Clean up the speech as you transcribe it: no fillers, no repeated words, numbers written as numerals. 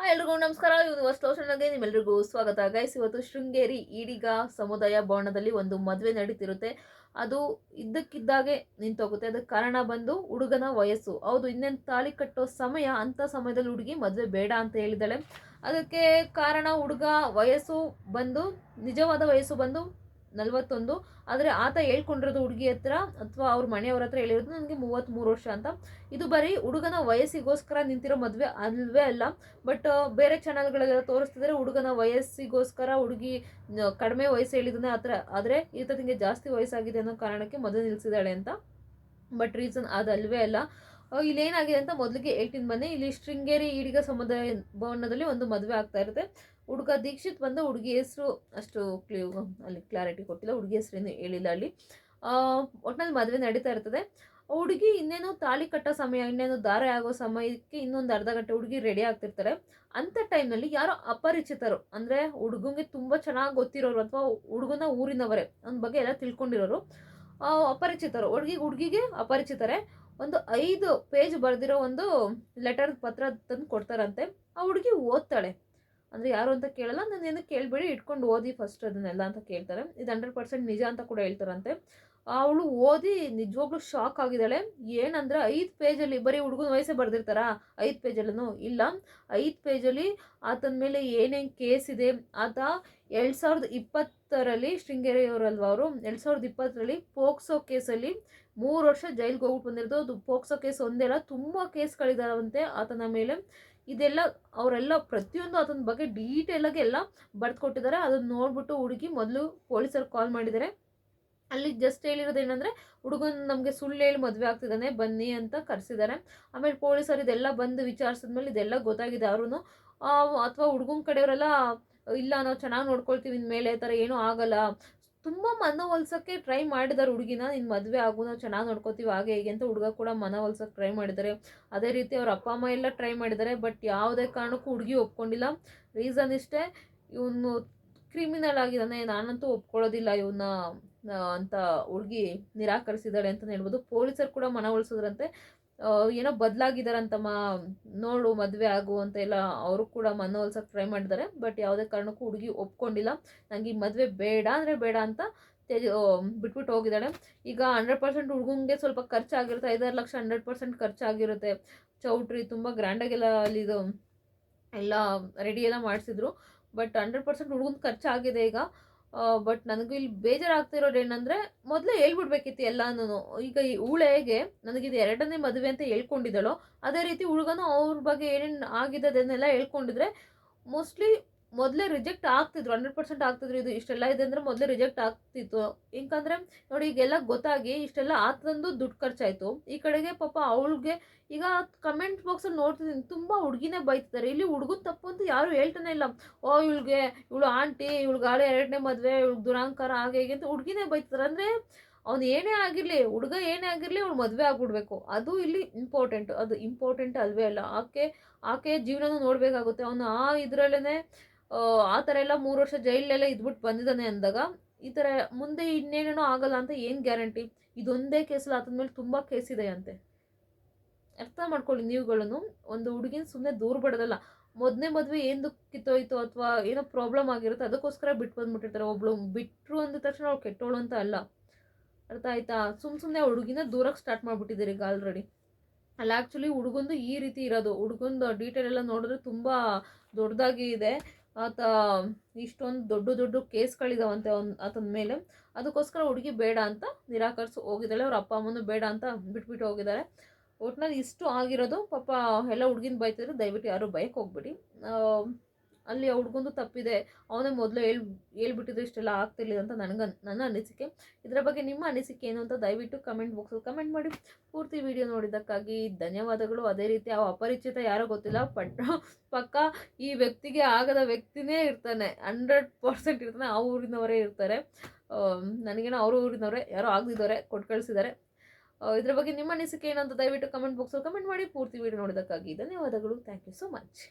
ಎಲ್ರಿಗೂ ನಮಸ್ಕಾರ. ಯೂನಿವರ್ಸ್ ಲೋಷನ್ಗೆ ನಿಮ್ಮೆಲ್ರಿಗೂ ಸ್ವಾಗತ. ಗೈಸ್, ಇವತ್ತು ಶೃಂಗೇರಿ ಈಡಿಗ ಸಮುದಾಯ ಭವನದಲ್ಲಿ ಒಂದು ಮದುವೆ ನಡೀತಿರುತ್ತೆ. ಅದು ಇದ್ದಕ್ಕಿದ್ದಾಗೆ ನಿಂತೋಗುತ್ತೆ. ಅದಕ್ಕೆ ಕಾರಣ ಬಂದು ಹುಡುಗನ ವಯಸ್ಸು. ಹೌದು, ಇನ್ನೇನು ತಾಳಿ ಕಟ್ಟೋ ಸಮಯ, ಅಂತ ಸಮಯದಲ್ಲಿ ಹುಡುಗಿ ಮದುವೆ ಬೇಡ ಅಂತ ಹೇಳಿದಾಳೆ. ಅದಕ್ಕೆ ಕಾರಣ ಹುಡುಗ ವಯಸ್ಸು ಬಂದು, ನಿಜವಾದ ವಯಸ್ಸು ಬಂದು 41. ಆದರೆ ಆತ ಹೇಳ್ಕೊಂಡಿರೋದು ಹುಡುಗಿ ಹತ್ರ ಅಥವಾ ಅವ್ರ ಮನೆಯವ್ರ ಹತ್ರ ಹೇಳಿರೋದು ನನಗೆ 33 ವರ್ಷ ಅಂತ. ಇದು ಬರೀ ಹುಡುಗನ ವಯಸ್ಸಿಗೋಸ್ಕರ ನಿಂತಿರೋ ಮದುವೆ ಅಲ್ವೇ ಅಲ್ಲ. ಬಟ್ ಬೇರೆ ಚಾನಲ್ಗಳೆಲ್ಲ ತೋರಿಸ್ತಿದ್ದಾರೆ ಹುಡುಗನ ವಯಸ್ಸಿಗೋಸ್ಕರ ಹುಡುಗಿ ಕಡಿಮೆ ವಯಸ್ಸು ಹೇಳಿದಾನೆ ಆ ಥರ. ಆದರೆ ಈತನಿಗೆ ಜಾಸ್ತಿ ವಯಸ್ಸಾಗಿದೆ ಅನ್ನೋ ಕಾರಣಕ್ಕೆ ಮದುವೆ ನಿಲ್ಲಿಸಿದಾಳೆ ಅಂತ. ಬಟ್ ರೀಸನ್ ಅದಲ್ವೇ ಅಲ್ಲ. ಇಲ್ಲಿ ಏನಾಗಿದೆ ಅಂತ ಮೊದಲಿಗೆ ಹೇಳ್ತೀನಿ ಬನ್ನಿ. ಇಲ್ಲಿ ಶೃಂಗೇರಿ ಈಡಿಗ ಸಮುದಾಯ ಭವನದಲ್ಲಿ ಒಂದು ಮದುವೆ ಆಗ್ತಾ ಇರುತ್ತೆ. ಹುಡುಗ ದೀಕ್ಷಿತ್ ಬಂದು, ಹುಡುಗಿ ಹೆಸರು ಅಷ್ಟು ಅಲ್ಲಿ ಕ್ಲಾರಿಟಿ ಕೊಟ್ಟಿಲ್ಲ, ಹುಡುಗಿ ಹೆಸರೇನು ಹೇಳಿಲ್ಲ ಅಲ್ಲಿ. ಒಟ್ಟಿನಲ್ಲಿ ಮದುವೆ ನಡೀತಾ ಇರ್ತದೆ. ಹುಡುಗಿ ಇನ್ನೇನು ತಾಳಿ ಕಟ್ಟೋ ಸಮಯ, ಇನ್ನೇನು ದಾರೆ ಆಗೋ ಸಮಯಕ್ಕೆ ಇನ್ನೊಂದು ಅರ್ಧ ಗಂಟೆ ಹುಡುಗಿ ರೆಡಿ ಆಗ್ತಿರ್ತಾರೆ. ಅಂಥ ಟೈಮ್ನಲ್ಲಿ ಯಾರೋ ಅಪರಿಚಿತರು, ಅಂದರೆ ಹುಡುಗಂಗೆ ತುಂಬ ಚೆನ್ನಾಗಿ ಗೊತ್ತಿರೋರು ಅಥವಾ ಹುಡುಗನ ಊರಿನವರೇ, ಅವ್ನ ಬಗ್ಗೆ ಎಲ್ಲ ತಿಳ್ಕೊಂಡಿರೋರು, ಅಪರಿಚಿತರು ಹುಡುಗಿಗೆ ಅಪರಿಚಿತರೇ ಒಂದು 5 ಪೇಜ್ ಬರೆದಿರೋ ಒಂದು ಲೆಟರ್ ಪತ್ರ ತಂದು ಕೊಡ್ತಾರಂತೆ. ಆ ಹುಡುಗಿ ಓದ್ತಾಳೆ. ಅಂದರೆ ಯಾರು ಅಂತ ಕೇಳಲ್ಲ, ನಾನು ಏನು ಕೇಳಬೇಡಿ, ಇಟ್ಕೊಂಡು ಓದಿ ಫಸ್ಟ್ ಅದನ್ನೆಲ್ಲ ಅಂತ ಕೇಳ್ತಾರೆ. ಇದು 100% ನಿಜ ಅಂತ ಕೂಡ ಹೇಳ್ತಾರಂತೆ. ಅವಳು ಓದಿ ನಿಜವಾಗ್ಲೂ ಶಾಕ್ ಆಗಿದ್ದಾಳೆ. ಏನಂದರೆ 5 ಪೇಜಲ್ಲಿ ಬರೀ ಹುಡುಗನ ವಯಸ್ಸೇ ಬರೆದಿರ್ತಾರಾ 5 ಪೇಜಲ್ಲೂ? ಇಲ್ಲ, 5 ಪೇಜಲ್ಲಿ ಆತನ ಮೇಲೆ ಏನೇನು ಕೇಸ್ ಇದೆ. ಆತ 2020ರಲ್ಲಿ, ಶೃಂಗೇರಿಯವರಲ್ವ ಅವರು, 2020ರಲ್ಲಿ ಪೋಕ್ಸೋ ಕೇಸಲ್ಲಿ 3 ವರ್ಷ ಜೈಲಿಗೆ ಹೋಗ್ಬಿಟ್ಟು ಬಂದಿರೋದು. ಅದು ಪೋಕ್ಸೋ ಕೇಸ್ ಒಂದೇ ಅಲ್ಲ, ತುಂಬ ಕೇಸ್ಗಳಿದಾವಂತೆ ಆತನ ಮೇಲೆ. ಇದೆಲ್ಲ ಅವರೆಲ್ಲ ಪ್ರತಿಯೊಂದು ಆತನ ಬಗ್ಗೆ ಡೀಟೇಲಾಗಿ ಎಲ್ಲ ಬರೆದು ಕೊಟ್ಟಿದ್ದಾರೆ. ಅದನ್ನು ನೋಡ್ಬಿಟ್ಟು ಹುಡುಗಿ ಮೊದಲು ಪೊಲೀಸರು ಕಾಲ್ ಮಾಡಿದ್ದಾರೆ. ಅಲ್ಲಿ ಜಸ್ಟ್ ಹೇಳಿರೋದೇನೆಂದರೆ, ಹುಡುಗನ ನಮಗೆ ಸುಳ್ಳು ಹೇಳಿ ಮದುವೆ ಆಗ್ತಿದ್ದಾನೆ, ಬನ್ನಿ ಅಂತ ಕರೆಸಿದ್ದಾರೆ. ಆಮೇಲೆ ಪೊಲೀಸರು ಇದೆಲ್ಲ ಬಂದು ವಿಚಾರಿಸಿದ್ಮೇಲೆ ಇದೆಲ್ಲ ಗೊತ್ತಾಗಿದೆ. ಅವರು ಅಥವಾ ಹುಡುಗನ ಕಡೆಯವರೆಲ್ಲ ಇಲ್ಲ, ನಾವು ಚೆನ್ನಾಗಿ ನೋಡ್ಕೊಳ್ತೀವಿ ಇನ್ಮೇಲೆ, ಈ ಥರ ಏನೂ ಆಗಲ್ಲ, ತುಂಬ ಮನವೊಲಿಸೋಕ್ಕೆ ಟ್ರೈ ಮಾಡಿದ್ದಾರೆ ಹುಡುಗಿನ. ನಿನ್ನ ಮದುವೆ ಆಗು, ನಾವು ಚೆನ್ನಾಗಿ ನೋಡ್ಕೋತೀವಿ ಹಾಗೆ ಹೀಗೆ ಅಂತ ಹುಡುಗ ಕೂಡ ಮನವೊಲಿಸೋಕ್ಕೆ ಟ್ರೈ ಮಾಡಿದ್ದಾರೆ. ಅದೇ ರೀತಿ ಅವ್ರ ಅಪ್ಪ ಅಮ್ಮ ಎಲ್ಲ ಟ್ರೈ ಮಾಡಿದ್ದಾರೆ. ಬಟ್ ಯಾವುದೇ ಕಾರಣಕ್ಕೂ ಹುಡುಗಿ ಒಪ್ಕೊಂಡಿಲ್ಲ. ರೀಸನ್ ಇಷ್ಟೇ, ಇವನು ಕ್ರಿಮಿನಲ್ ಆಗಿದ್ದಾನೆ, ನಾನಂತೂ ಒಪ್ಕೊಳ್ಳೋದಿಲ್ಲ ಇವನ್ನ ಅಂತ ಹುಡುಗಿ ನಿರಾಕರಿಸಿದ್ದಾಳೆ ಅಂತಲೇ ಹೇಳ್ಬೋದು. ಪೊಲೀಸರು ಕೂಡ ಮನವೊಲಿಸಿದ್ರಂತೆ. ಏನೋ ಬದಲಾಗಿದ್ದಾರಂತಮ್ಮ, ನೋಡು ಮದುವೆ ಆಗು ಅಂತ ಎಲ್ಲ ಅವರು ಕೂಡ ಮನವೊಲಿಸೋಕೆ ಟ್ರೈ ಮಾಡಿದ್ದಾರೆ. ಬಟ್ ಯಾವುದೇ ಕಾರಣಕ್ಕೂ ಹುಡುಗಿ ಒಪ್ಕೊಂಡಿಲ್ಲ. ನನಗೆ ಈ ಮದುವೆ ಬೇಡ ಅಂದರೆ ಬೇಡ ಅಂತ ಬಿಟ್ಬಿಟ್ಟು ಹೋಗಿದ್ದಾಳೆ. ಈಗ 100% ಹುಡುಗಂಗೆ ಸ್ವಲ್ಪ ಖರ್ಚಾಗಿರುತ್ತೆ, 5-6 ಲಕ್ಷ 100% ಖರ್ಚಾಗಿರುತ್ತೆ. ಚೌಟ್ರಿ ತುಂಬ ಗ್ರ್ಯಾಂಡಾಗೆಲ್ಲ ಅಲ್ಲಿದು ಎಲ್ಲ ರೆಡಿ ಎಲ್ಲ ಮಾಡಿಸಿದ್ರು. ಬಟ್ 100% ಹುಡುಗನ ಖರ್ಚಾಗಿದೆ ಈಗ. ಬಟ್ ನನಗೂ ಇಲ್ಲಿ ಬೇಜಾರಾಗ್ತಿರೋದು ಏನಂದರೆ, ಮೊದಲೇ ಹೇಳ್ಬಿಡ್ಬೇಕಿತ್ತು ಎಲ್ಲನೂ. ಈಗ ಈ ಊಳೆಗೆ ನನಗಿದು 2ನೇ ಮದುವೆ ಅಂತ ಹೇಳ್ಕೊಂಡಿದ್ದಾಳೋ, ಅದೇ ರೀತಿ ಹುಡುಗನೂ ಅವ್ರ ಬಗ್ಗೆ ಏನೇನು ಆಗಿದೆ ಅದನ್ನೆಲ್ಲ ಹೇಳ್ಕೊಂಡಿದ್ರೆ ಮೋಸ್ಟ್ಲಿ ಮೊದಲೇ ರಿಜೆಕ್ಟ್ ಆಗ್ತಿದ್ರು, 100% ಆಗ್ತಿದ್ರು. ಇದು ಇಷ್ಟೆಲ್ಲ ಇದೆ ಅಂದರೆ ಮೊದಲೇ ರಿಜೆಕ್ಟ್ ಆಗ್ತಿತ್ತು. ಯಾಕಂದರೆ ನೋಡಿ, ಈಗೆಲ್ಲ ಗೊತ್ತಾಗಿ ಇಷ್ಟೆಲ್ಲ ಆತಂದು ದುಡ್ಡು ಖರ್ಚಾಯಿತು. ಈ ಕಡೆಗೆ ಪಾಪ ಅವಳಿಗೆ ಈಗ ಕಮೆಂಟ್ ಬಾಕ್ಸಲ್ಲಿ ನೋಡ್ತಿದ್ದೀನಿ, ತುಂಬ ಹುಡುಗಿನೇ ಬೈತಿದ್ದಾರೆ. ಇಲ್ಲಿ ಹುಡುಗನ ತಪ್ಪು ಅಂತ ಯಾರು ಹೇಳ್ತಾನೆ ಇಲ್ಲ. ಇವಳು ಆಂಟಿ, ಇವಳಿಗೆ ಆಳೆ 2ನೇ ಮದುವೆ, ಇವಳಿಗೆ ದುರಾಂಕಾರ ಹಾಗೆ ಹೀಗೆ ಅಂತ ಹುಡುಗಿನೇ ಬೈತಿದ್ದಾರೆ. ಅಂದರೆ ಅವ್ನು ಏನೇ ಆಗಿರಲಿ, ಹುಡುಗ ಏನೇ ಆಗಿರಲಿ, ಅವಳು ಮದುವೆ ಆಗ್ಬಿಡ್ಬೇಕು, ಅದು ಇಲ್ಲಿ ಇಂಪಾರ್ಟೆಂಟ್. ಅದು ಇಂಪಾರ್ಟೆಂಟ್ ಅಲ್ವೇ ಅಲ್ಲ. ಆಕೆ ಜೀವನನೂ ನೋಡಬೇಕಾಗುತ್ತೆ. ಅವನು ಇದರಲ್ಲೇ ಆ ಥರ ಎಲ್ಲ 3 ವರ್ಷ ಜೈಲಲ್ಲೆಲ್ಲ ಇದ್ಬಿಟ್ಟು ಬಂದಿದ್ದಾನೆ ಅಂದಾಗ, ಈ ಥರ ಮುಂದೆ ಇನ್ನೇನೇನೋ ಆಗಲ್ಲ ಅಂತ ಏನು ಗ್ಯಾರಂಟಿ? ಇದೊಂದೇ ಕೇಸಲ್ಲಿ ಆತನ ಮೇಲೆ ತುಂಬ ಕೇಸ್ ಇದೆ ಅಂತೆ. ಅರ್ಥ ಮಾಡ್ಕೊಳ್ಳಿ ನೀವುಗಳನ್ನು. ಒಂದು ಹುಡುಗಿನ ಸುಮ್ಮನೆ ದೂರ ಬಿಡೋದಲ್ಲ. ಮೊದಲನೇ ಮದುವೆ ಏನು ಕಿತ್ತೋಯ್ತು ಅಥವಾ ಏನೋ ಪ್ರಾಬ್ಲಮ್ ಆಗಿರುತ್ತೆ, ಅದಕ್ಕೋಸ್ಕರ ಬಿಟ್ಟು ಬಂದುಬಿಟ್ಟಿರ್ತಾರೆ. ಒಬ್ಳು ಬಿಟ್ಟರು ಅಂದ ತಕ್ಷಣ ಅವಳು ಕೆಟ್ಟೋಳು ಅಂತ ಅಲ್ಲ. ಅರ್ಥ ಆಯ್ತಾ? ಸುಮ್ಮನೆ ಹುಡುಗಿನ ದೂರಕ್ಕೆ ಸ್ಟಾರ್ಟ್ ಮಾಡಿಬಿಟ್ಟಿದ್ದೀರಿ ಈಗ ಆಲ್ರೆಡಿ. ಅಲ್ಲ, ಆ್ಯಕ್ಚುಲಿ ಹುಡುಗಂದು ಈ ರೀತಿ ಇರೋದು. ಹುಡುಗಂದು ಡೀಟೇಲ್ ಎಲ್ಲ ನೋಡಿದ್ರೆ ತುಂಬ ದೊಡ್ಡದಾಗಿ ಇದೆ. ಆತ ಇಷ್ಟೊಂದು ದೊಡ್ಡ ಕೇಸ್ಗಳಿದಾವಂತೆ ಆತನ ಮೇಲೆ. ಅದಕ್ಕೋಸ್ಕರ ಹುಡುಗಿ ಬೇಡ ಅಂತ ನಿರಾಕರಿಸಿ ಹೋಗಿದ್ದಾಳೆ. ಅವ್ರ ಅಪ್ಪ ಅಮ್ಮನೂ ಬೇಡ ಅಂತ ಬಿಟ್ಬಿಟ್ಟು ಹೋಗಿದ್ದಾರೆ. ಒಟ್ನಲ್ಲಿ ಇಷ್ಟು ಆಗಿರೋದು. ಪಾಪ ಎಲ್ಲ ಹುಡುಗಿನ ಬೈತಿದ್ರು, ದಯವಿಟ್ಟು ಯಾರೂ ಬಯಕ್ಕೆ ಹೋಗ್ಬೇಡಿ. ಅಲ್ಲಿ ಹುಡುಗಂದು ತಪ್ಪಿದೆ, ಅವನೇ ಮೊದಲು ಹೇಳ್ಬಿಟ್ಟಿದ್ರು ಇಷ್ಟೆಲ್ಲ ಆಗ್ತಿರ್ಲಿಲ್ಲ ಅಂತ ನನ್ನ ಅನಿಸಿಕೆ. ಇದರ ಬಗ್ಗೆ ನಿಮ್ಮ ಅನಿಸಿಕೆ ಏನು ಅಂತ ದಯವಿಟ್ಟು ಕಮೆಂಟ್ ಬಾಕ್ಸಲ್ಲಿ ಕಮೆಂಟ್ ಮಾಡಿ. ಪೂರ್ತಿ ವಿಡಿಯೋ ನೋಡಿದ್ದಕ್ಕಾಗಿ ಧನ್ಯವಾದಗಳು. ಅದೇ ರೀತಿ ಆ ಅಪರಿಚಿತ ಯಾರೋ ಗೊತ್ತಿಲ್ಲ, ಪಕ್ಕ ಈ ವ್ಯಕ್ತಿಗೆ ಆಗದ ವ್ಯಕ್ತಿನೇ ಇರ್ತಾನೆ, 100% ಇರ್ತಾನೆ. ಆ ಊರಿನವರೇ ಇರ್ತಾರೆ. ನನಗೇನೋ ಅವ್ರ ಊರಿನವರೇ ಯಾರೋ ಆಗದಿದ್ದವರೇ ಕೊಟ್ಟು ಕಳಿಸಿದ್ದಾರೆ. ಇದರ ಬಗ್ಗೆ ನಿಮ್ಮ ಅನಿಸಿಕೆ ಏನಂತ ದಯವಿಟ್ಟು ಕಮೆಂಟ್ ಬಾಕ್ಸಲ್ಲಿ ಕಮೆಂಟ್ ಮಾಡಿ. ಪೂರ್ತಿ ವಿಡಿಯೋ ನೋಡಿದ್ದಕ್ಕಾಗಿ ಧನ್ಯವಾದಗಳು. Thank you so much.